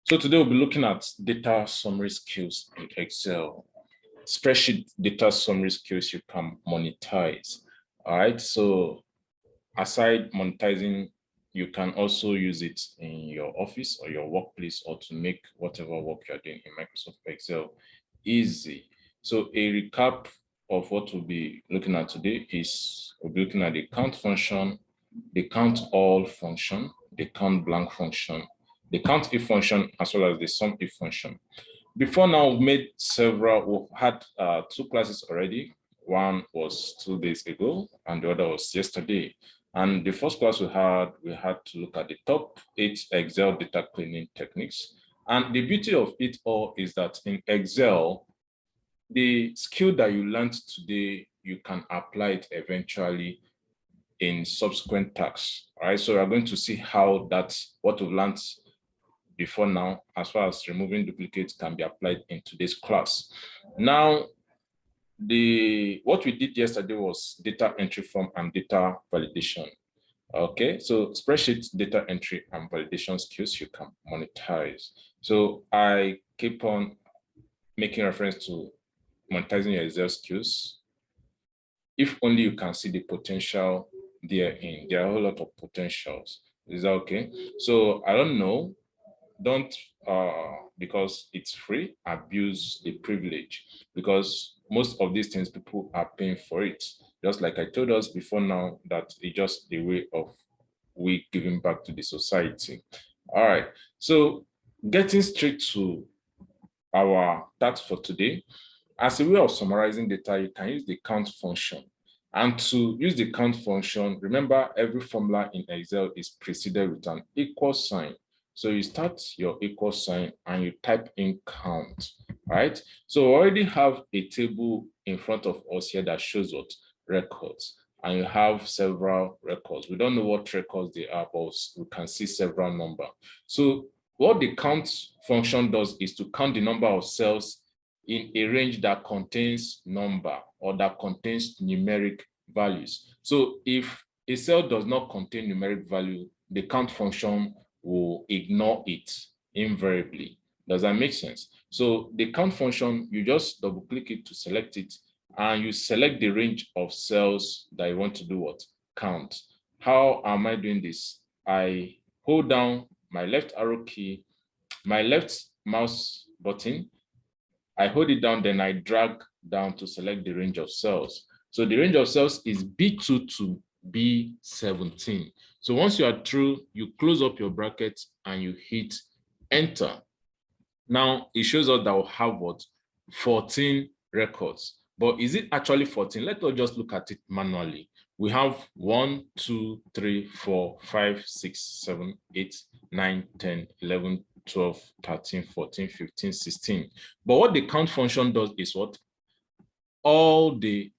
So today we'll be looking at data summary skills in Excel. Spreadsheet data summary skills you can monetize. All right, so aside monetizing, you can also use it in your office or your workplace or to make whatever work you're doing in Microsoft Excel easy. So a recap of what we'll be looking at today is we'll be looking at the count function, the count all function, the count blank function, the Countif function, as well as the Sumif function. Before now, we've made several, we've had 2 classes already. One was 2 days ago, and the other was yesterday. And the first class we had to look at the top 8 Excel data cleaning techniques. And the beauty of it all is that in Excel, the skill that you learned today, you can apply it eventually in subsequent tasks. All right, so we're going to see how what we've learned before now, as far as removing duplicates, can be applied in today's class. Now, what we did yesterday was data entry form and data validation. Okay, so spreadsheet data entry and validation skills you can monetize. So I keep on making reference to monetizing your Excel skills. If only you can see the potential therein. There are a whole lot of potentials. Is that okay? So I don't know. Don't, because it's free, abuse the privilege, because most of these things people are paying for it. Just like I told us before now, that it's just a way of we giving back to the society. All right, so getting straight to our task for today, as a way of summarizing data, you can use the count function. And to use the count function, remember every formula in Excel is preceded with an equal sign. So you start your equal sign and you type in count, right? So we already have a table in front of us here that shows what records, and you have several records. We don't know what records they are, but we can see several numbers. So what the count function does is to count the number of cells in a range that contains number or that contains numeric values. So if a cell does not contain numeric value, the count function will ignore it invariably. Does that make sense? So the count function, you just double click it to select it, and you select the range of cells that you want to do what? Count. How am I doing this? I hold down my left arrow key, my left mouse button, I hold it down, then I drag down to select the range of cells. So the range of cells is B2 to B17. So once you are through, you close up your bracket and you hit enter. Now it shows us that we'll have what? 14 records. But is it actually 14? Let us just look at it manually. We have 1, 2, 3, 4, 5, 6, 7, 8, 9, 10, 11, 12, 13, 14, 15, 16. But what the count function does is what? All the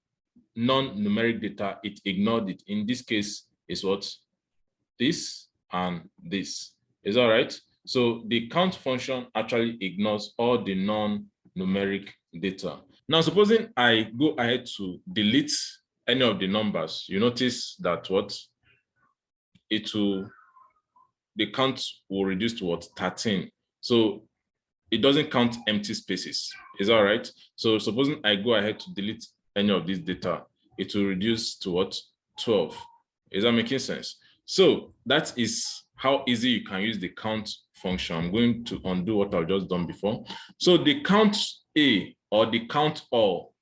non-numeric data, it ignored it. In this case, is what? This and this. Is that right? So the count function actually ignores all the non-numeric data. Now, supposing I go ahead to delete any of the numbers, you notice that what? The count will reduce to what? 13. So it doesn't count empty spaces. Is that right? So supposing I go ahead to delete any of this data, it will reduce to what? 12. Is that making sense? So that is how easy you can use the count function. I'm going to undo what I've just done before. So the count A or the count all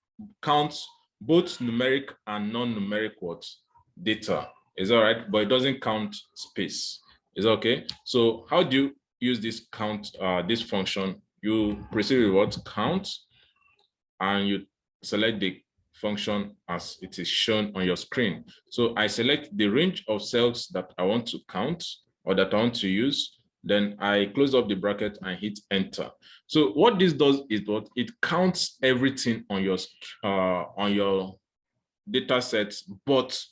counts both numeric and non-numeric what? Data. Is that right? But it doesn't count space. Is that okay? So how do you use this count, this function? You proceed with what? Count, and you select the function as it is shown on your screen. So I select the range of cells that I want to count or that I want to use. Then I close up the bracket and hit enter. So what this does is what? It counts everything on your data sets, but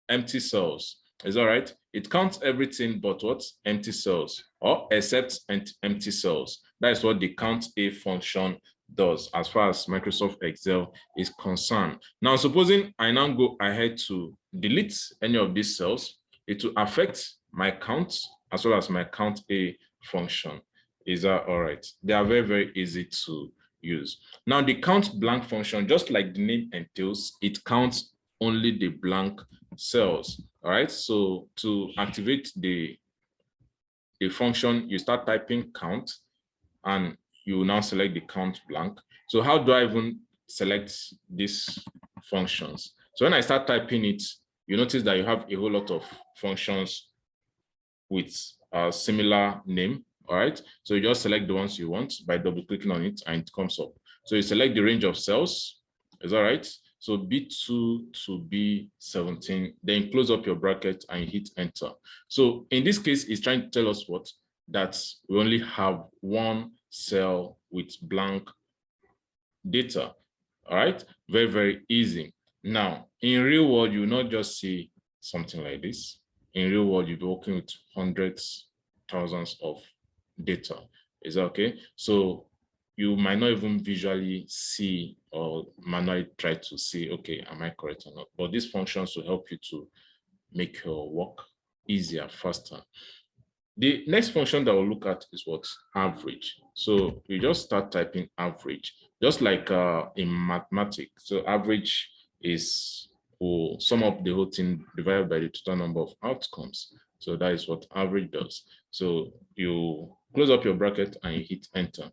empty cells. Is that right? It counts everything but what? Empty cells, or except empty cells. That is what the count A function does as far as Microsoft Excel is concerned. Now, supposing I now go ahead to delete any of these cells, it will affect my count as well as my count A function. Is that all right? They are very, very easy to use. Now, the count blank function, just like the name entails, it counts only the blank cells. All right. So to activate the function, you start typing count and you now select the count blank. So how do I even select these functions? So when I start typing it, you notice that you have a whole lot of functions with a similar name. All right. So you just select the ones you want by double clicking on it and it comes up. So you select the range of cells. Is that right? So B2 to B17, then close up your bracket and hit enter. So in this case, it's trying to tell us what? That we only have one cell with blank data. All right. Very, very easy. Now, in real world, you will not just see something like this. In real world, you'll be working with hundreds, thousands of data. Is that okay? So you might not even visually see or manually try to see, okay, am I correct or not? But these functions will help you to make your work easier, faster. The next function that we'll look at is what? Average. So you just start typing average, just like in mathematics. So average is will sum up the whole thing divided by the total number of outcomes. So that is what average does. So you close up your bracket and you hit enter.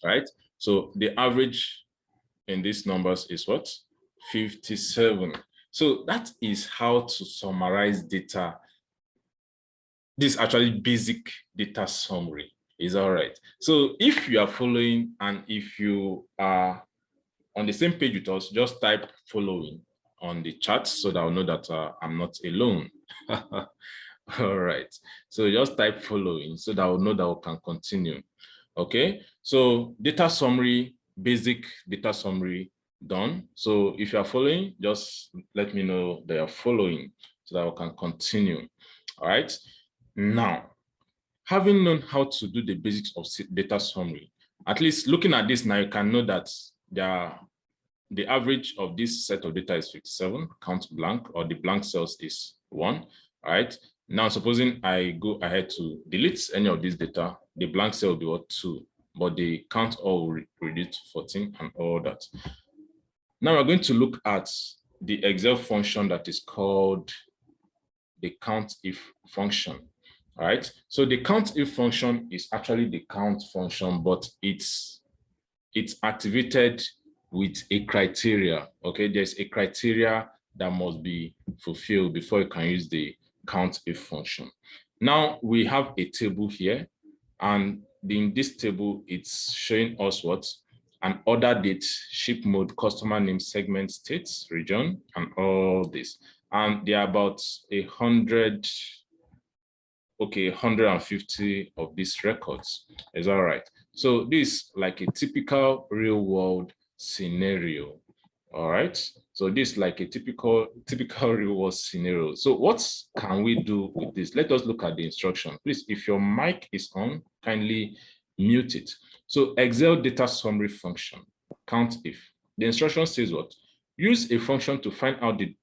Right? So the average in these numbers is what? 57. So that is how to summarize data. This is actually basic data summary. Is all right. So if you are following and if you are on the same page with us, just type following on the chat so that I'll know that I'm not alone. All right. So just type following so that I'll know that we can continue. Okay. So data summary, basic data summary done. So if you are following, just let me know that you're following so that we can continue. All right. Now, having known how to do the basics of data summary, at least looking at this now, you can know that the average of this set of data is 57, count blank, or the blank cells is 1, all right? Now, supposing I go ahead to delete any of this data, the blank cell will be what? 2, but the count all will reduce to 14 and all that. Now we're going to look at the Excel function that is called the Countif function. All right. So the Countif function is actually the count function, but it's activated with a criteria. Okay. There's a criteria that must be fulfilled before you can use the Countif function. Now we have a table here, and in this table, it's showing us what? An order date, ship mode, customer name, segment, states, region, and all this. And there are about 150 of these records. Is that right? So this is like a typical real world scenario. All right. So this is like a typical real world scenario. So what can we do with this? Let us look at the instruction. Please, if your mic is on, kindly mute it. So Excel data summary function, Countif. The instruction says what? Use a function to find out the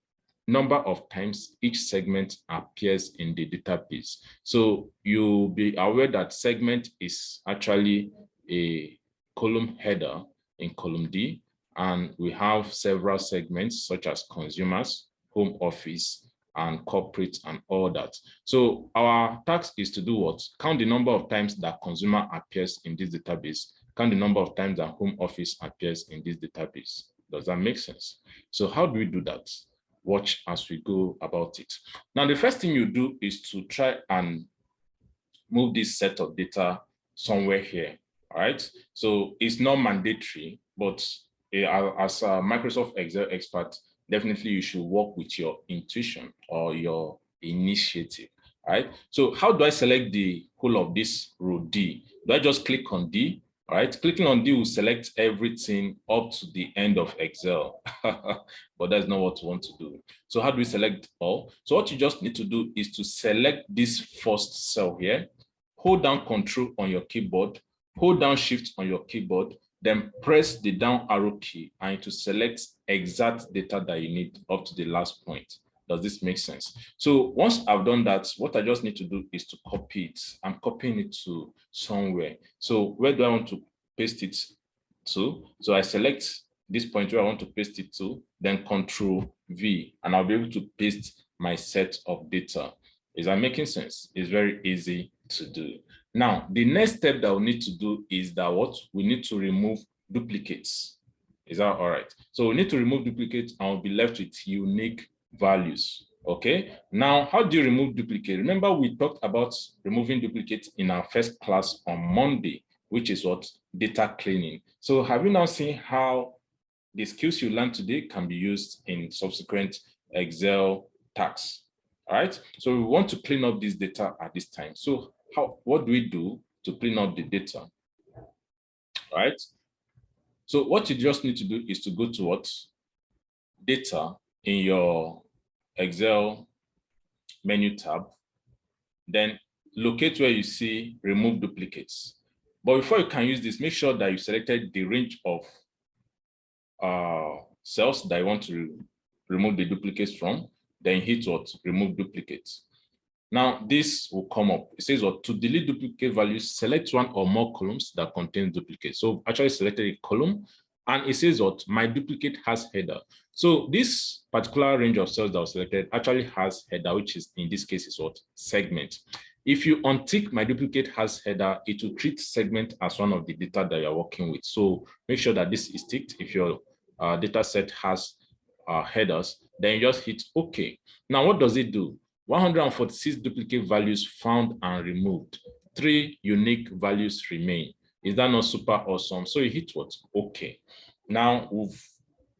number of times each segment appears in the database. So you'll be aware that segment is actually a column header in column D, and we have several segments such as consumers, home office, and corporate and all that. So our task is to do what? Count the number of times that consumer appears in this database, count the number of times that home office appears in this database. Does that make sense? So how do we do that? Watch as we go about it. Now, the first thing you do is to try and move this set of data somewhere here, all right? So it's not mandatory, but as a Microsoft Excel expert, definitely you should work with your intuition or your initiative, all right? So how do I select the whole of this row D? Do I just click on D? All right, clicking on D will select everything up to the end of Excel, but that's not what we want to do. So how do we select all? So what you just need to do is to select this first cell here, hold down Control on your keyboard, hold down Shift on your keyboard, then press the down arrow key and to select exact data that you need up to the last point. Does this make sense? So once I've done that, what I just need to do is to copy it. I'm copying it to somewhere. So where do I want to paste it to? So I select this point where I want to paste it to, then Control V, and I'll be able to paste my set of data. Is that making sense? It's very easy to do. Now, the next step that we need to do is that what? We need to remove duplicates. Is that all right? So we need to remove duplicates and we'll be left with unique values. Okay. Now, how do you remove duplicate? Remember, we talked about removing duplicates in our first class on Monday, which is what? Data cleaning. So have you now seen how the skills you learned today can be used in subsequent Excel tasks? All right. So we want to clean up this data at this time. So what do we do to clean up the data? All right. So what you just need to do is to go to what? Data in your Excel menu tab, then locate where you see remove duplicates. But before you can use this, make sure that you selected the range of cells that you want to remove the duplicates from, then hit what? Remove duplicates. Now this will come up. It says what? To delete duplicate values, select one or more columns that contain duplicates. So actually selected a column, and it says what? My duplicate has header. So this particular range of cells that was selected actually has header, which is in this case is what? Segment. If you untick my duplicate has header, it will treat segment as one of the data that you're working with. So make sure that this is ticked. If your data set has headers, then you just hit OK. Now, what does it do? 146 duplicate values found and removed. 3 unique values remain. Is that not super awesome? So you hit what? OK. Now we've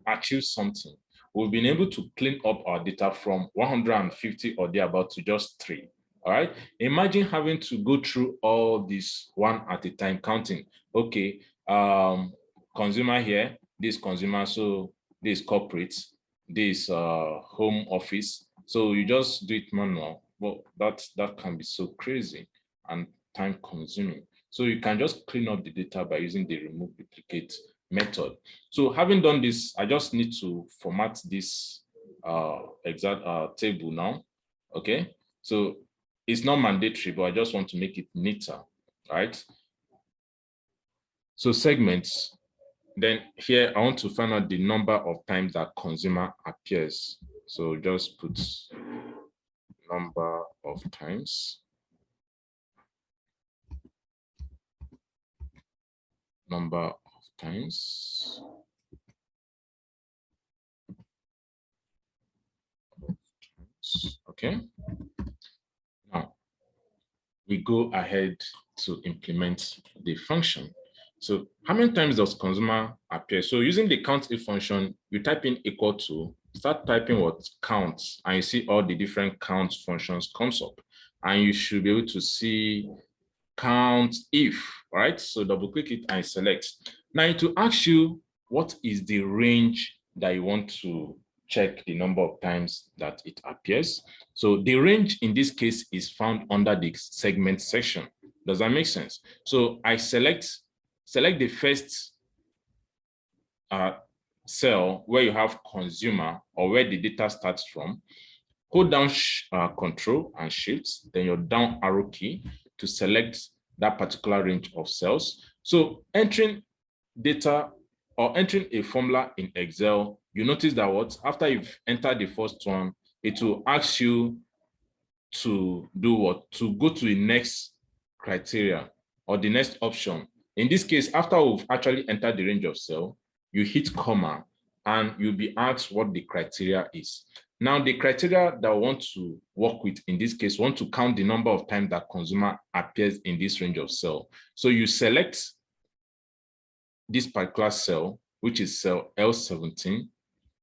achieved something. We've been able to clean up our data from 150 or thereabout to just 3. All right. Imagine having to go through all this one at a time, counting. Okay. Consumer here, this consumer, so this corporate, this home office. So you just do it manual. Well, that can be so crazy and time consuming. So you can just clean up the data by using the remove duplicate method. So having done this, I just need to format this exact table now. Okay. So it's not mandatory, but I just want to make it neater, right? So segments. Then here, I want to find out the number of times that consumer appears. So just put number of times. Number of times. Okay. Now, we go ahead to implement the function. So how many times does consumer appear? So using the Countif function, you type in equal to, start typing what? Counts, and you see all the different counts functions comes up. And you should be able to see Countif, right? So double click it and select. Now it will ask you what is the range that you want to check the number of times that it appears. So the range in this case is found under the segment section. Does that make sense? So I select the first cell where you have consumer or where the data starts from. Hold down Control and Shift, then your down arrow key to select that particular range of cells. So entering data or entering a formula in Excel, you notice that what? After you've entered the first one, it will ask you to do what? To go to the next criteria or the next option. In this case, after we've actually entered the range of cell, you hit comma and you'll be asked what the criteria is. Now, the criteria that I want to work with in this case, want to count the number of times that consumer appears in this range of cell. So you select this particular cell, which is cell L17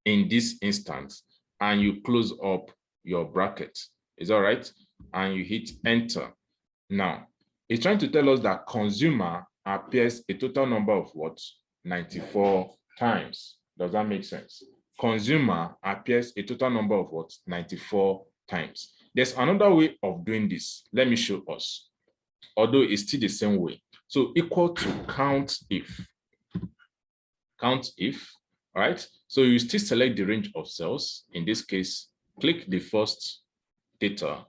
in this instance, and you close up your bracket. Is that right? And you hit enter. Now, it's trying to tell us that consumer appears a total number of what? 94 times. Does that make sense? Consumer appears a total number of what? 94 times. There's another way of doing this. Let me show us. Although it's still the same way. So equal to Countif. Countif, all right? So you still select the range of cells, in this case, click the first data,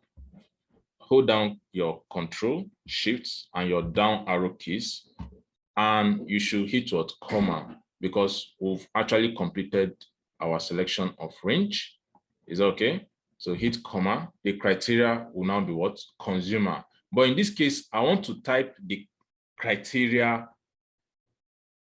hold down your Control, Shift, and your down arrow keys, and you should hit what? Comma, because we've actually completed our selection of range. Is that okay? So hit comma. The criteria will now be what? Consumer. But in this case, I want to type the criteria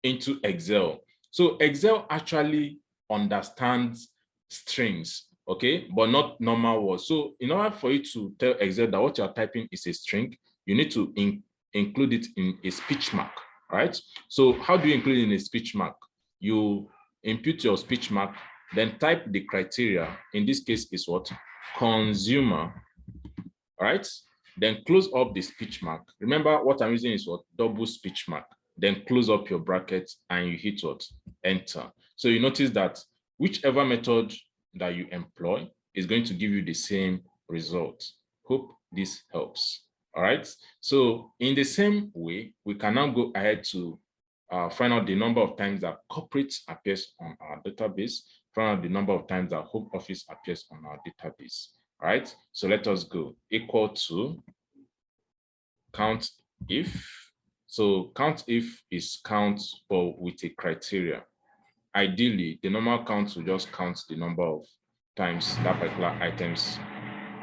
into Excel. So Excel actually understands strings, okay, but not normal words. So in order for you to tell Excel that what you're typing is a string, you need to include it in a speech mark, right? So how do you include it in a speech mark? You input your speech mark, then type the criteria. In this case is what? Consumer, right? Then close up the speech mark. Remember what I'm using is what? Double speech mark. Then close up your bracket and you hit what? Enter. So you notice that whichever method that you employ is going to give you the same result. Hope this helps. All right. So in the same way, we can now go ahead to find out the number of times that corporate appears on our database, find out the number of times that home office appears on our database. All right. So let us go. Equal to count if. So count if is count but with a criteria. Ideally, the normal count will just count the number of times that particular items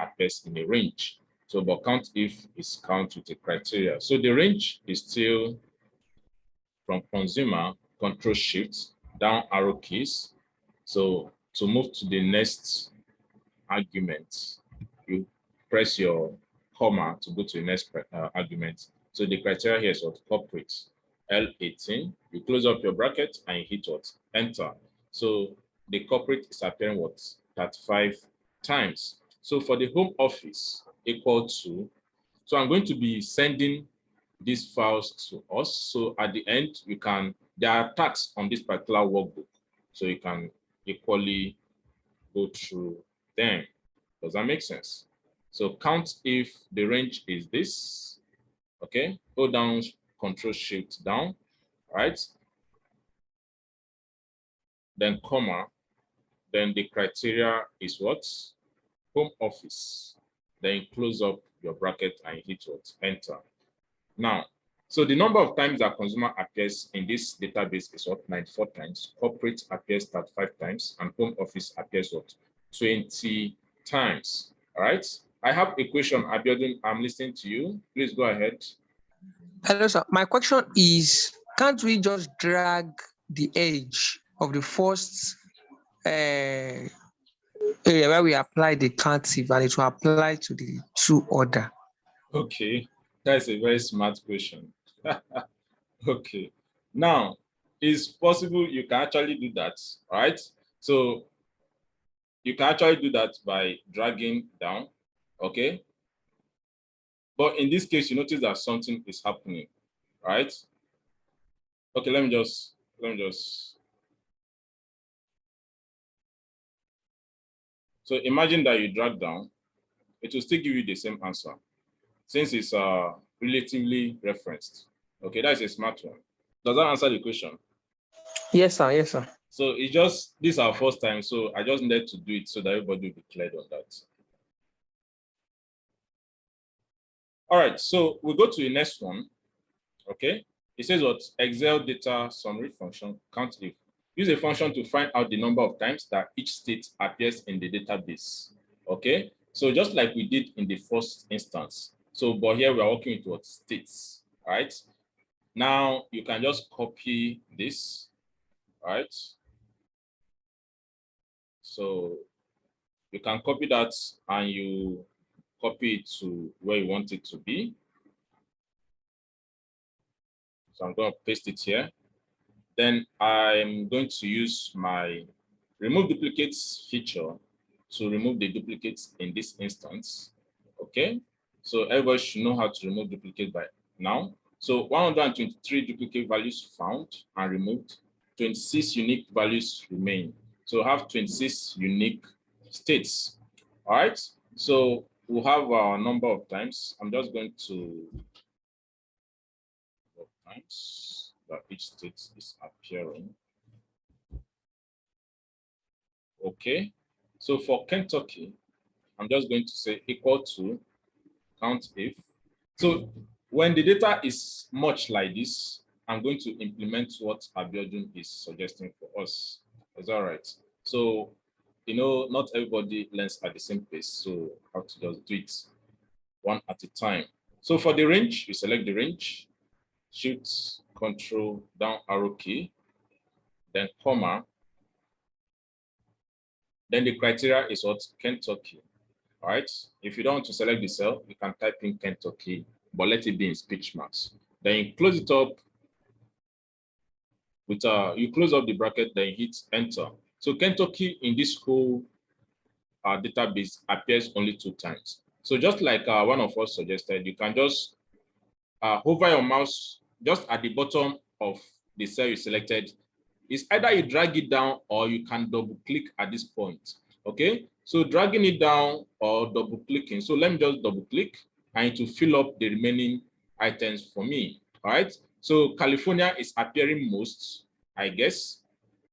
appears in a range. So, but count if is count with a criteria. So the range is still from consumer, Control Shift, down arrow keys. So to move to the next argument, you press your comma to go to the next argument. So the criteria here is what? Corporate. L18, you close up your bracket and you hit what? Enter. So the corporate is appearing what? 35 times. So for the home office, equal to, so I'm going to be sending these files to us. So at the end, you can, there are tasks on this particular workbook. So you can equally go through them. Does that make sense? So count if the range is this, okay? Hold down, Control Shift down, right? Then comma, then the criteria is what? Home office. Then close up your bracket and hit what? Enter. Now, so the number of times that consumer appears in this database is what? 94 times. Corporate appears 35 times, and home office appears what? 20 times. All right. I have a question, Abiodun. I'm listening to you. Please go ahead. Hello, sir. My question is, can't we just drag the edge of the first area where we apply the Countif and it will apply to the two other? Okay, that's a very smart question. Okay, now it's possible you can actually do that, right? So you can actually do that by dragging down, okay? But in this case, you notice that something is happening, right? Okay, let me just. So imagine that you drag down, it will still give you the same answer since it's relatively referenced. Okay, that's a smart one. Does that answer the question? Yes, sir. Yes, sir. So it's just, this is our first time, so I just needed to do it so that everybody will be cleared on that. All right, so we go to the next one, okay? It says what? Excel data summary function, count if. Use a function to find out the number of times that each state appears in the database, okay? So just like we did in the first instance. So, but here we are working with what? States, right? Now you can just copy this, right? So you can copy that and you copy it to where you want it to be. So I'm going to paste it here. Then I'm going to use my remove duplicates feature to remove the duplicates in this instance. Okay, so everybody should know how to remove duplicates by now. So 123 duplicate values found and removed, 26 unique values remain. So have 26 unique states. All right, so we'll have our number of times. I'm just going to times that each state is appearing. Okay, So for Kentucky, I'm just going to say equal to COUNTIF. So when the data is much like this, I'm going to implement what Abiodun is suggesting for us. Is that right? So, not everybody learns at the same pace. So I have to just do it one at a time. So for the range, you select the range, Shift, Control, down arrow key, then comma. Then the criteria is what? Kentucky. All right. If you don't want to select the cell, you can type in Kentucky, but let it be in speech marks. Then you close it up with you close up the bracket, then you hit enter. So Kentucky in this whole database appears only 2 times. So just like one of us suggested, you can just hover your mouse just at the bottom of the cell you selected. It's either you drag it down or you can double click at this point. Okay, so dragging it down or double clicking. So let me just double click and to fill up the remaining items for me. All right, so California is appearing most, I guess.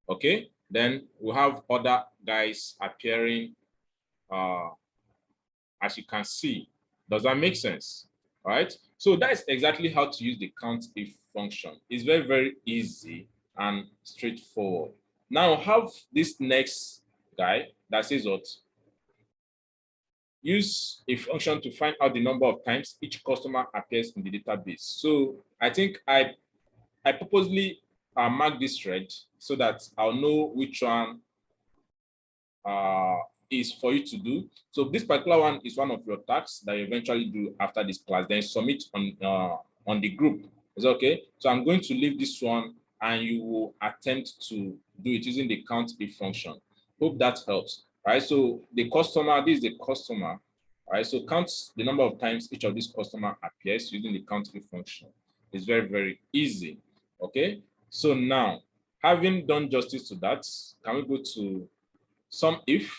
Okay, then we have other guys appearing as you can see. Does that make sense? All right, so that is exactly how to use the COUNTIF function. It's very, very easy and straightforward. Now have this next guy that says what? Use a function to find out the number of times each customer appears in the database. So I think I purposely mark this thread so that I'll know which one is for you to do. So this particular one is one of your tasks that you eventually do after this class, then submit on the group. Is that okay? So I'm going to leave this one and you will attempt to do it using the COUNTIF function. Hope that helps. All right, so the customer, this is the customer. All right, so count the number of times each of these customer appears using the COUNTIF function. It's very, very easy. Okay, so now having done justice to that, can we go to SUMIF?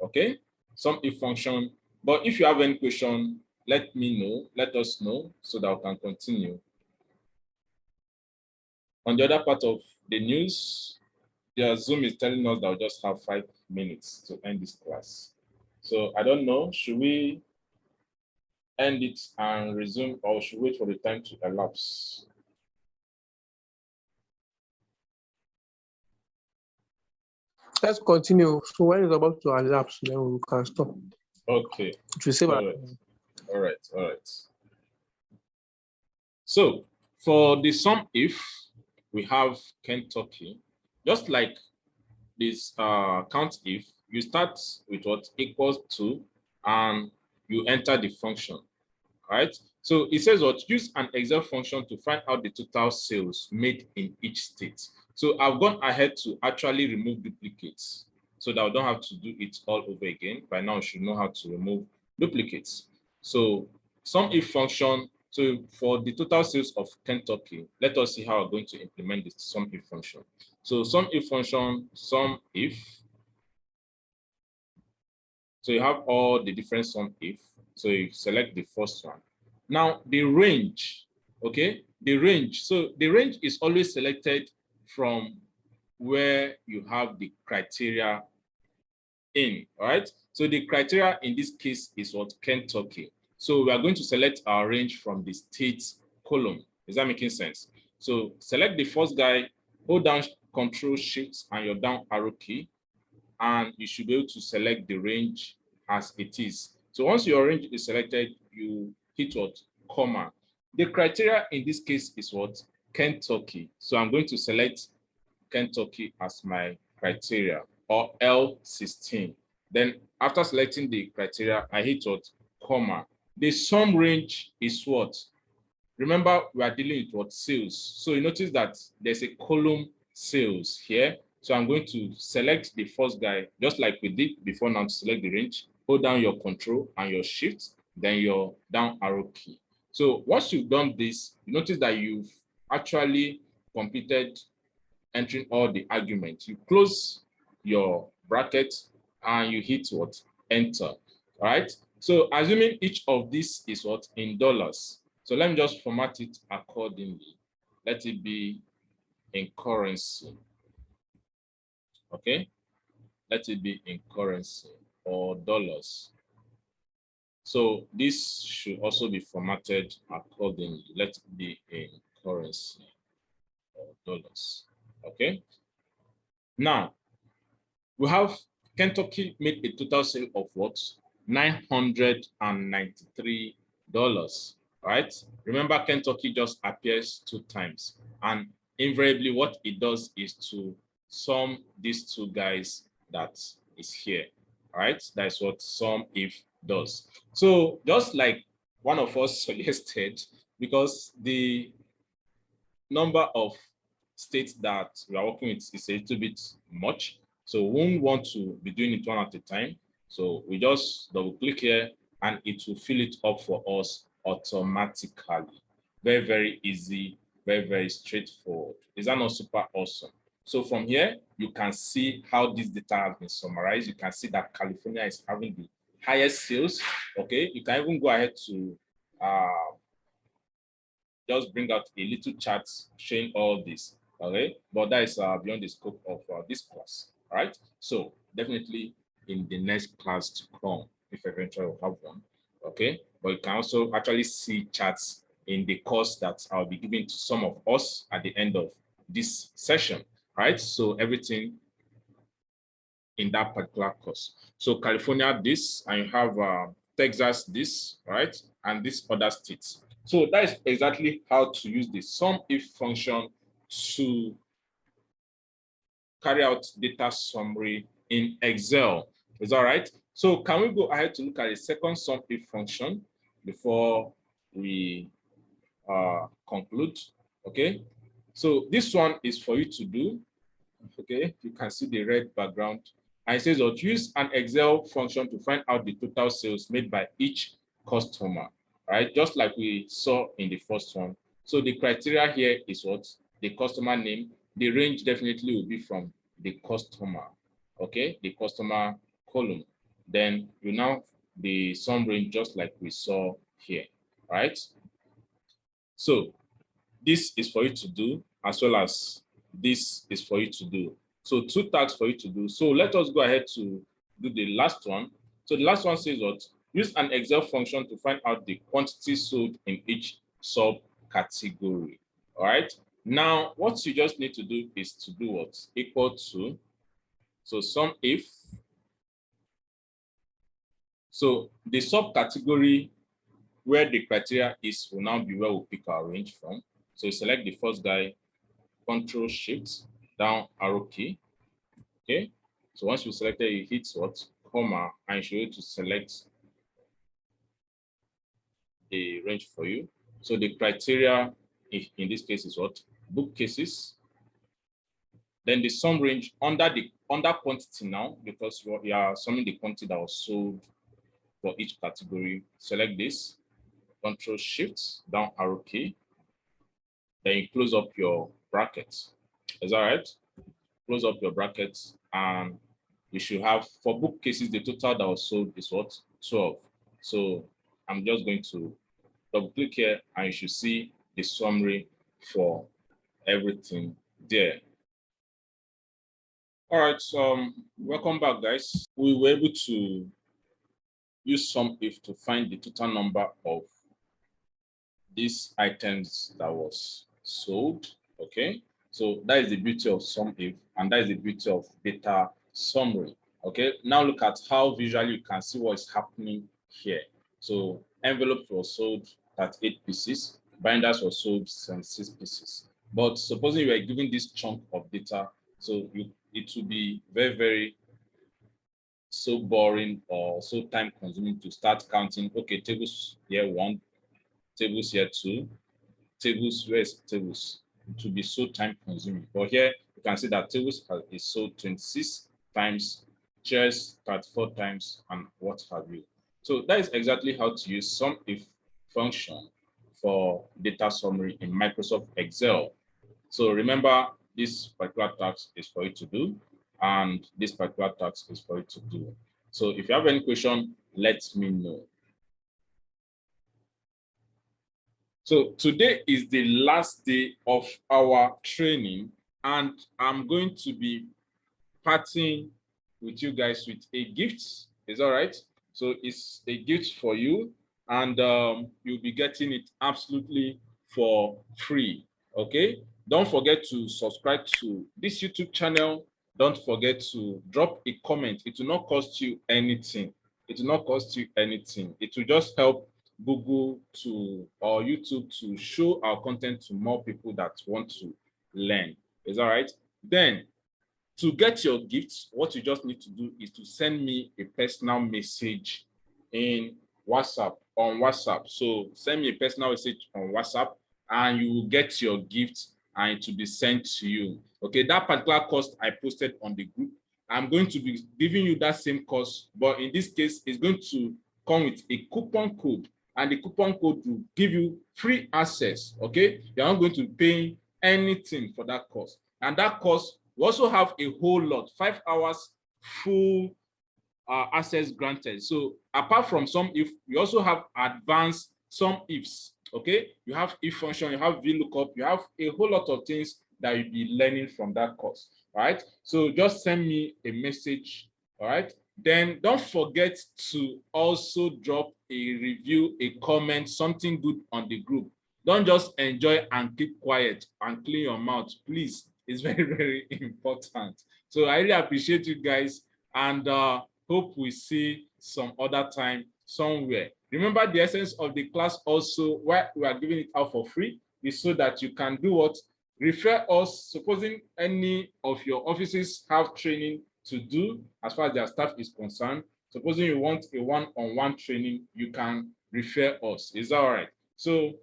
Okay, SUMIF function. But if you have any question, let me know, let us know so that we can continue. On the other part of the news, the Zoom is telling us that we just have 5 minutes to end this class. So I don't know, should we end it and resume or should we wait for the time to elapse? Let's continue. So when it's about to elapse, then we can stop. Okay. It will save All right. All right. So for the SUMIF, we have Kentucky. Just like this COUNTIF, you start with what equals to, and you enter the function. Right? So it says what? Use an Excel function to find out the total sales made in each state. So I've gone ahead to actually remove duplicates so that I don't have to do it all over again. By now, you should know how to remove duplicates. So SUMIF function. So for the total sales of Kentucky, let us see how we're going to implement this SUMIF function. So SUMIF function, SUMIF. So you have all the different SUMIF. So you select the first one. Now the range, okay, the range. So the range is always selected from where you have the criteria in, all right? So the criteria in this case is what? Kentucky. So we are going to select our range from the state column. Is that making sense? So select the first guy, hold down Control Shift and your down arrow key, and you should be able to select the range as it is. So once your range is selected, you hit what? Comma. The criteria in this case is what? Kentucky. So I'm going to select Kentucky as my criteria, or L16. Then after selecting the criteria, I hit what? Comma. The sum range is what? Remember, we are dealing with what? Sales. So you notice that there's a column sales here. So I'm going to select the first guy, just like we did before now to select the range. Hold down your Control and your Shift, then your down arrow key. So once you've done this, you notice that you've actually completed entering all the arguments. You close your bracket and you hit what? Enter. All right. So assuming each of these is what? In dollars. So let me just format it accordingly. Let it be in currency. Okay. let it be in currency or dollars. So this should also be formatted accordingly. Let it be in currency or dollars. Okay. Now we have Kentucky made a total sale of what? $993. Right? Remember, Kentucky just appears 2 times, and invariably what it does is to sum these 2 guys that is here. Right? That's what Sumif does. So just like one of us suggested, because the number of states that we are working with is a little bit much, so we won't want to be doing it one at a time. So we just double click here and it will fill it up for us automatically. Very, very easy, very, very straightforward. Is that not super awesome? So from here, you can see how this data has been summarized. You can see that California is having the highest sales. Okay, you can even go ahead to just bring out a little chart showing all this. Okay, but that is beyond the scope of this class. All right, so definitely in the next class to come, if eventually we have one. Okay, but you can also actually see charts in the course that I'll be giving to some of us at the end of this session. Right, so everything in that particular course. So California this, and you have Texas this, right, and this other states. So that is exactly how to use the Sumif function to carry out data summary in Excel. Is that right? So can we go ahead to look at the second Sumif function before we conclude? Okay. So this one is for you to do. Okay, you can see the red background. And it says that use an Excel function to find out the total sales made by each customer, right? Just like we saw in the first one. So the criteria here is what? The customer name. The range definitely will be from the customer, okay? The customer column. Then you now the sum range just like we saw here, right? So this is for you to do, as well as this is for you to do. So 2 tasks for you to do. So let us go ahead to do the last one. So the last one says what? Use an Excel function to find out the quantity sold in each subcategory. All right. Now, what you just need to do is to do what? Equal to, so Sumif. So the subcategory where the criteria is will now be where we'll pick our range from. So you select the first guy, Control Shift, down arrow key. Okay. So once you select it, you hit what? Comma, and you should be able to select the range for you. So the criteria in this case is what? Bookcases. Then the sum range under quantity now, because you are summing the quantity that was sold for each category. Select this, Control Shift, down arrow key. Then you close up your brackets. Is that right? Close up your brackets, and you should have, for bookcases, the total that was sold is what? 12. So I'm just going to double click here, and you should see the summary for everything there. All right, welcome back, guys. We were able to use Sumif to find the total number of these items that was sold. Okay, so that is the beauty of Sumif, and that is the beauty of data summary. Okay, now look at how visually you can see what is happening here. So envelopes were sold 38 pieces, binders were sold 76 pieces. But supposing you are given this chunk of data, so it will be very, very so boring or so time consuming to start counting. Okay, tables here 1, tables here 2, tables, where's tables? It will be so time consuming. But here you can see that tables is sold 26 times, chairs 34 times, and what have you. So that is exactly how to use Sumif function for data summary in Microsoft Excel. So remember, this particular task is for you to do, and this particular task is for you to do. So if you have any question, let me know. So today is the last day of our training, and I'm going to be parting with you guys with a gift. Is all right? So it's a gift for you, and you'll be getting it absolutely for free. Okay, don't forget to subscribe to this YouTube channel. Don't forget to drop a comment. It will not cost you anything. It will not cost you anything. It will just help Google to or YouTube to show our content to more people that want to learn. Is all right? Then to get your gifts, what you just need to do is to send me a personal message in WhatsApp, on WhatsApp. So send me a personal message on WhatsApp and you will get your gift and it will be sent to you. Okay, that particular cost I posted on the group, I'm going to be giving you that same cost, but in this case, it's going to come with a coupon code, and the coupon code will give you free access. Okay, you're not going to pay anything for that course, and that course we also have a whole lot, 5 hours full access granted. So apart from some if, you also have advanced some ifs. Okay, you have if function, you have VLOOKUP, you have a whole lot of things that you'll be learning from that course. All right, so just send me a message. All right, then don't forget to also drop a review, a comment, something good on the group. Don't just enjoy and keep quiet and clean your mouth, please. It's very, very important. So I really appreciate you guys, and hope we see some other time somewhere. Remember, the essence of the class also, why we are giving it out for free, is so that you can do what? Refer us. Supposing any of your offices have training to do as far as their staff is concerned, supposing you want a one-on-one training, you can refer us. Is that all right? So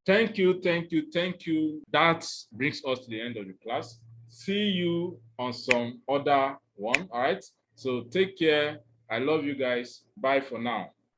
thank you, thank you, thank you. That brings us to the end of the class. See you on some other one. All right. So take care. I love you guys. Bye for now.